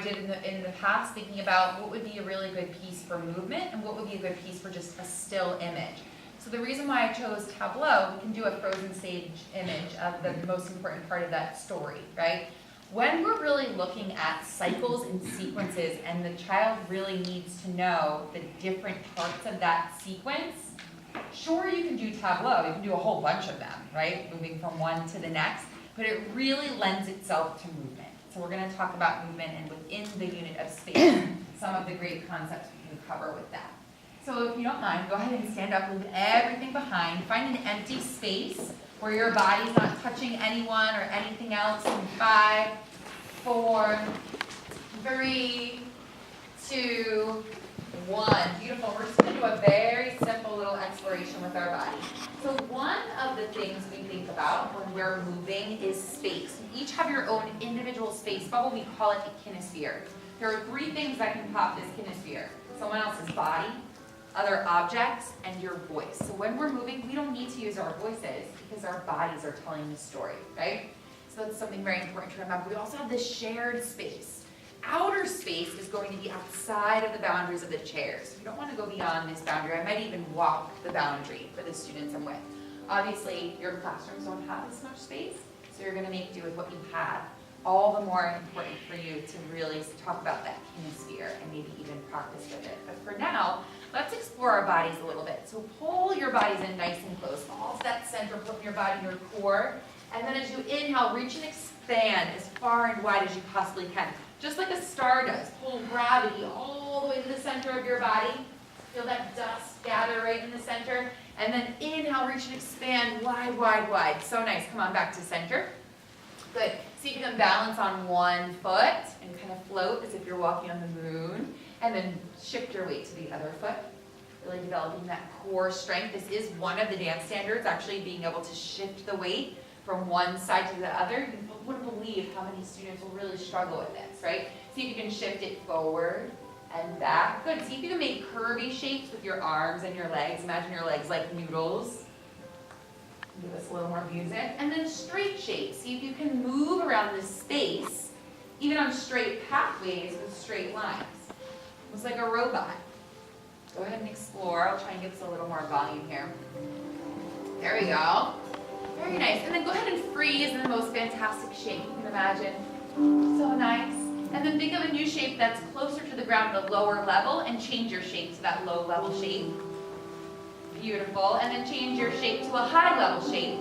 did in the past, thinking about what would be a really good piece for movement and what would be a good piece for just a still image. So the reason why I chose tableau, we can do a frozen stage image of the most important part of that story, right? When we're really looking at cycles and sequences and the child really needs to know the different parts of that sequence, sure, you can do tableau, you can do a whole bunch of them, right? Moving from one to the next, but it really lends itself to movement. So we're going to talk about movement and within the unit of space, some of the great concepts we can cover with that. So if you don't mind, go ahead and stand up, leave everything behind, find an empty space where your body's not touching anyone or anything else in 5, 4, 3, 2, 1. Beautiful. We're just going to do a very simple little exploration with our body. So one of the things we think about when we're moving is space. You each have your own individual space bubble. We call it a kinesphere. There are 3 things that can pop this kinesphere. Someone else's body, other objects, and your voice. So when we're moving, we don't need to use our voices because our bodies are telling the story, right? So that's something very important to remember. We also have this shared space. Outer space is going to be outside of the boundaries of the chairs. You don't want to go beyond this boundary. I might even walk the boundary for the students I'm with. Obviously, your classrooms don't have this much space, so you're going to make do with what you have. All the more important for you to really talk about that kinesphere and maybe even practice with it. But for now, let's explore our bodies a little bit. So pull your bodies in nice and close. All to that center, put your body in your core. And then as you inhale, reach and expand as far and wide as you possibly can. Just like a star does. Pull gravity all the way to the center of your body. Feel that dust gather right in the center. And then inhale, reach and expand wide, wide, wide. So nice. Come on back to center. Good. See if you can balance on one foot and kind of float as if you're walking on the moon. And then shift your weight to the other foot. Really developing that core strength. This is one of the dance standards, actually being able to shift the weight from one side to the other. You wouldn't believe how many students will really struggle with this, right? See if you can shift it forward and back. Good. See if you can make curvy shapes with your arms and your legs. Imagine your legs like noodles. Give us a little more music. And then straight shapes. See if you can move around this space, even on straight pathways with straight lines. Almost like a robot. Go ahead and explore. I'll try and give us a little more volume here. There we go. Very nice. And then go ahead and freeze in the most fantastic shape you can imagine. So nice. And then think of a new shape that's closer to the ground at a lower level and change your shape to that low level shape. Beautiful. And then change your shape to a high level shape.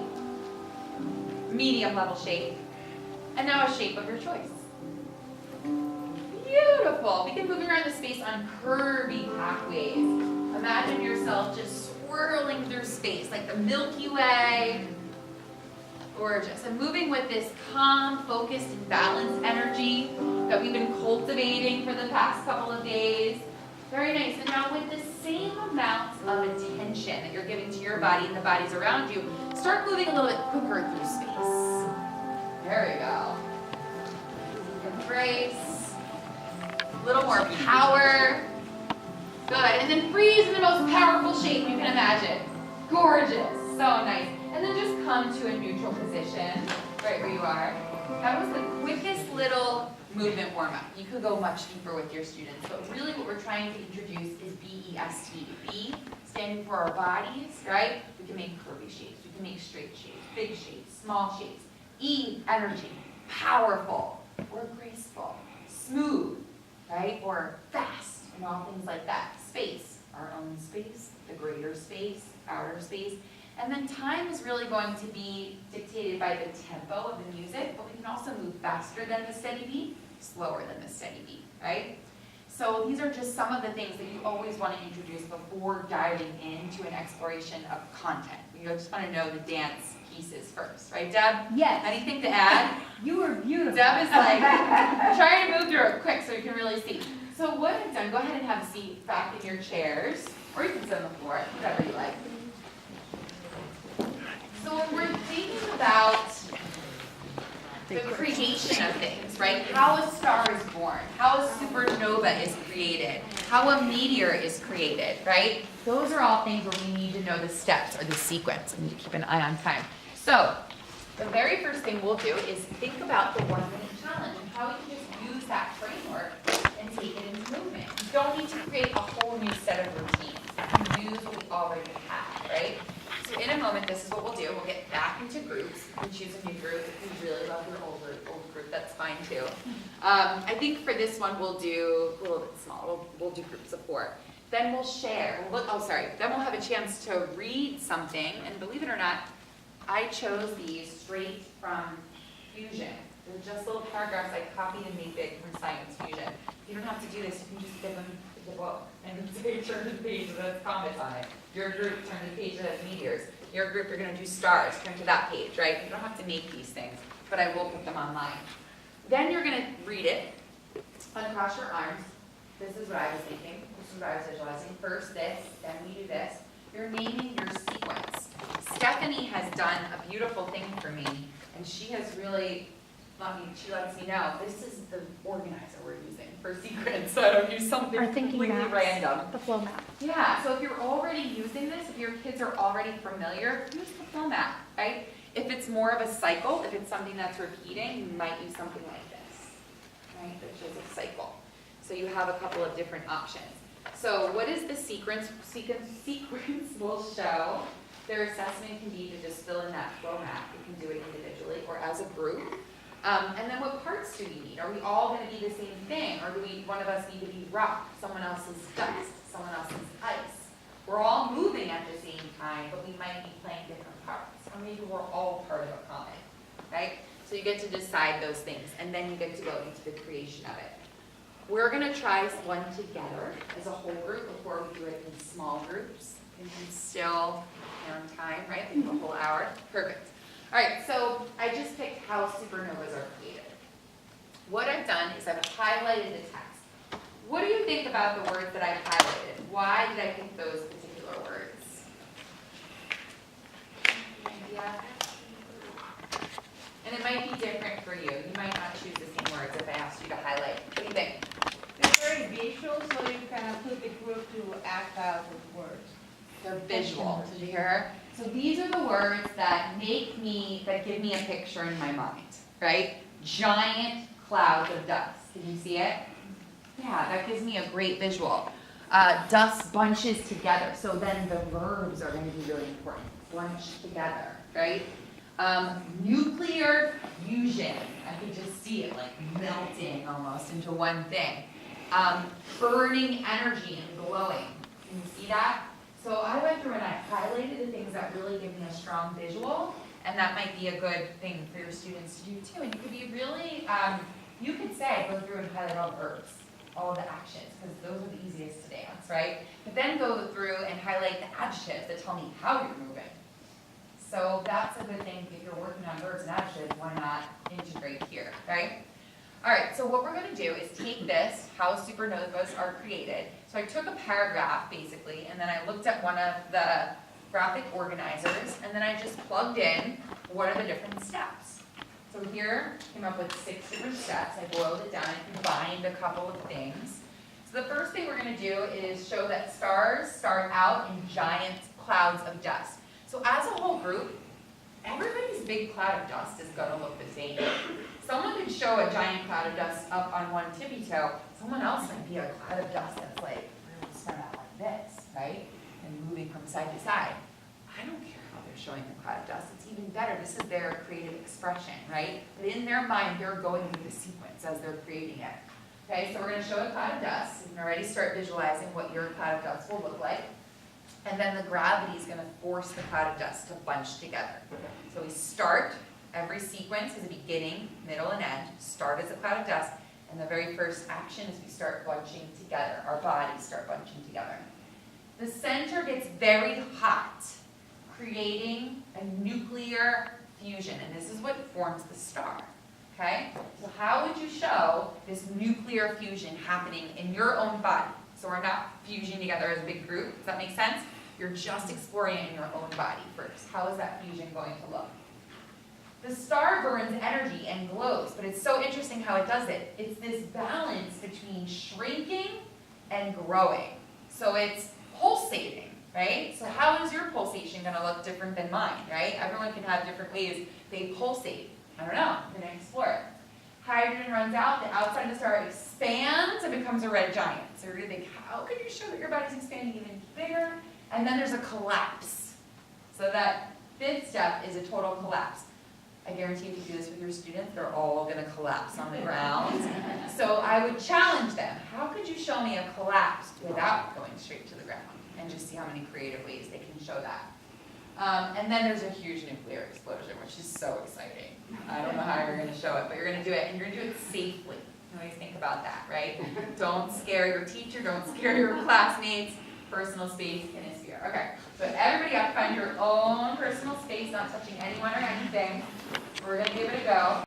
Medium level shape. And now a shape of your choice. Beautiful. Begin moving around the space on curvy pathways. Imagine yourself just swirling through space like the Milky Way. Gorgeous. And moving with this calm, focused, and balanced energy that we've been cultivating for the past couple of days. Very nice. And now with the same amount of attention that you're giving to your body and the bodies around you, start moving a little bit quicker through space. There we go. Embrace. A little more power. Good. And then freeze in the most powerful shape you can imagine. Gorgeous. So nice. And then just come to a neutral position, right where you are. That was the quickest little movement warm-up. You could go much deeper with your students, but really what we're trying to introduce is B-E-S-T. B, standing for our bodies, right? We can make curvy shapes. We can make straight shapes, big shapes, small shapes. E, energy, powerful, or graceful, smooth, right? Or fast, and all things like that. Space, our own space, the greater space, outer space. And then time is really going to be dictated by the tempo of the music, but we can also move faster than the steady beat, slower than the steady beat, right? So these are just some of the things that you always want to introduce before diving into an exploration of content. You just want to know the dance pieces first, right, Deb? Yes. Anything to add? You were beautiful. Deb is like trying to move through it quick so you can really see. So what I've done, go ahead and have a seat back in your chairs, or you can sit on the floor, whatever you like. So when we're thinking about the creation of things, right? How a star is born, how a supernova is created, how a meteor is created, right? Those are all things where we need to know the steps or the sequence. We need to keep an eye on time. So the very first thing we'll do is think about the 1-minute challenge and how we can just use that framework fine too. I think for this one we'll do a little bit small. We'll do groups of 4. Then we'll share. Then we'll have a chance to read something. And believe it or not, I chose these straight from Fusion. They're just little paragraphs I copied and made big from Science Fusion. You don't have to do this. You can just give them the book and say turn to the page that has comets on it. Your group, turn to the page that has meteors. Your group, you're going to do stars. Turn to that page, right? You don't have to make these things, but I will put them online. Then you're going to read it, uncross your arms. This is what I was thinking. This is what I was visualizing. First this, then we do this. You're naming your sequence. Stephanie has done a beautiful thing for me, and she has really, she lets me know, this is the organizer we're using for sequence, so I don't use something completely random. The flow map. Yeah, so if you're already using this, if your kids are already familiar, use the flow map, right? If it's more of a cycle, if it's something that's repeating, you might use something like this, right, which is a cycle. So you have a couple of different options. So what is the sequence? Sequence will show. Their assessment can be to just fill in that flow map. You can do it individually or as a group. And then what parts do we need? Are we all going to be the same thing? Or do one of us need to be rock, someone else is dust, someone else is ice? We're all moving at the same time, but we might be playing different parts. Or maybe we're all part of a comet, right? So you get to decide those things, and then you get to go into the creation of it. We're going to try one together as a whole group before we do it in small groups. And you still on time, right? We have a whole hour. Perfect. All right, so I just picked how supernovas are created. What I've done is I've highlighted the text. What do you think about the words that I've highlighted? Why did I pick those particular words? Yeah. And it might be different for you. You might not choose the same words if I asked you to highlight. What do you think? They're very visual, so you can put the group to act out with words. They're visual. Did you hear her? So these are the words that give me a picture in my mind, right? Giant clouds of dust. Can you see it? Yeah, that gives me a great visual. Dust bunches together. So then the verbs are going to be really important. Bunch together, right? Nuclear fusion. I could just see it like melting almost into one thing. Burning energy and glowing. Can you see that? So I went through and I highlighted the things that really give me a strong visual, and that might be a good thing for your students to do too. And you could be really, you could say, go through and highlight all the verbs, all of the actions, because those are the easiest to dance, right? But then go through and highlight the adjectives that tell me how you're moving. So that's a good thing if you're working on verbs and adjectives, why not integrate here, right? All right, so what we're going to do is take this, how supernovas are created. So I took a paragraph, basically, and then I looked at one of the graphic organizers, and then I just plugged in what are the different steps. So here, I came up with 6 different steps. I boiled it down and combined a couple of things. So the first thing we're going to do is show that stars start out in giant clouds of dust. So as a whole group, everybody's big cloud of dust is going to look the same. Someone could show a giant cloud of dust up on one tippy toe. Someone else might be a cloud of dust that's like really spread out like this, right? And moving from side to side. I don't care how they're showing the cloud of dust. It's even better. This is their creative expression, right? But in their mind, they're going through the sequence as they're creating it. Okay, so we're going to show a cloud of dust. You can already start visualizing what your cloud of dust will look like. And then the gravity is going to force the cloud of dust to bunch together. So we start. Every sequence is a beginning, middle, and end. Start as a cloud of dust, and the very first action is we start bunching together. Our bodies start bunching together. The center gets very hot, creating a nuclear fusion, and this is what forms the star. Okay? So how would you show this nuclear fusion happening in your own body? So we're not fusing together as a big group. Does that make sense? You're just exploring it in your own body first. How is that fusion going to look? The star burns energy and glows, but it's so interesting how it does it. It's this balance between shrinking and growing. So it's pulsating, right? So how is your pulsation going to look different than mine, right? Everyone can have different ways they pulsate. I don't know. We're going to explore it. Hydrogen runs out, the outside of the star expands and becomes a red giant. So you're going to think, how could you show that your body's expanding even bigger? And then there's a collapse. So that 5th step is a total collapse. I guarantee if you do this with your students, they're all gonna collapse on the ground. So I would challenge them, how could you show me a collapse without going straight to the ground? And just see how many creative ways they can show that. And then there's a huge nuclear explosion, which is so exciting. I don't know how you're gonna show it, but you're gonna do it, and you're gonna do it safely. You always think about that, right? Don't scare your teacher, don't scare your classmates. Personal space in a sphere. Okay, so everybody occupying your own personal space, not touching anyone or anything. We're gonna give it a go.